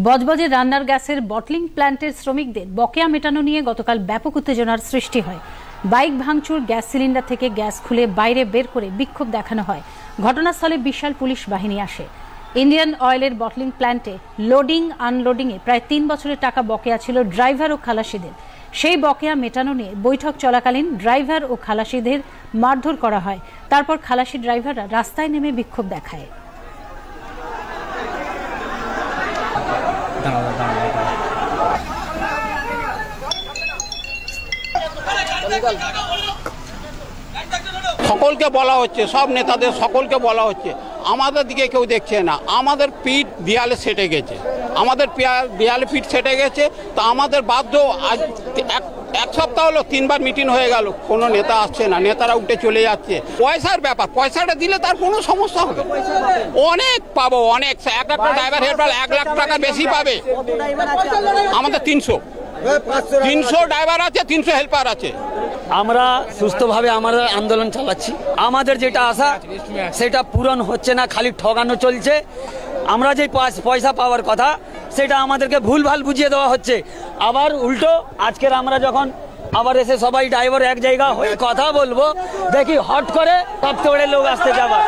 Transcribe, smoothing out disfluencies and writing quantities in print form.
বজবজে রান্নার গ্যাসের বটলিং প্ল্যান্টের শ্রমিকদের বকেয়া মেটানো নিয়ে গতকাল ব্যাপক উত্তেজনার সৃষ্টি হয়। বাইক ভাঙচুর, গ্যাস সিলিন্ডার থেকে গ্যাস খুলে বাইরে বের করে বিক্ষোভ দেখানো হয়। ঘটনাস্থলে বিশাল পুলিশ বাহিনী আসে। ইন্ডিয়ান অয়েলের বটলিং প্ল্যান্টে লোডিং আনলোডিংয়ে প্রায় 3 বছরের টাকা বকেয়া ছিল ড্রাইভার ও খালাসিদের। সেই বকেয়া মেটানো নিয়ে বৈঠক চলাকালীন ড্রাইভার ও খালাসিদের মারধর করা হয়। তারপর খালাসি ড্রাইভাররা রাস্তায় নেমে বিক্ষোভ দেখায়। সকলকে বলা হচ্ছে, সব নেতাদের সকলকে বলা হচ্ছে, আমাদের দিকে কেউ দেখছে না। আমাদের পিঠ দেয়ালে সেটে গেছে, আমাদের দেয়ালে পিঠ সেটে গেছে। তো আমাদের বাধ্য, আজ এক সপ্তাহ হলো 3 বার মিটিং হয়ে গেল, কোনো নেতা আসছে না, নেতারা উঠে চলে যাচ্ছে। পয়সার ব্যাপার, পয়সাটা দিলে তার কোনো সমস্যা হবে, অনেক পাবো, অনেক। একটা ড্রাইভার হেল্পার 1 লাখ টাকা বেশি পাবে। আমাদের 300 ড্রাইভার আছে, 300 হেল্পার আছে। আমরা সুস্থভাবে আমাদের আন্দোলন চালাচ্ছি। আমাদের যেটা আশা সেটা পূরণ হচ্ছে না, খালি ঠকানো চলছে। আমরা যে পয়সা পাওয়ার কথা সেটা আমাদেরকে ভুলভাল বুঝিয়ে দেওয়া হচ্ছে। আবার উল্টো আজকের আমরা যখন আবার এসে সবাই ড্রাইভার এক জায়গা হয়ে কথা বলবো, দেখি হট করে সব তোড়ে লোক আসতে যাবার।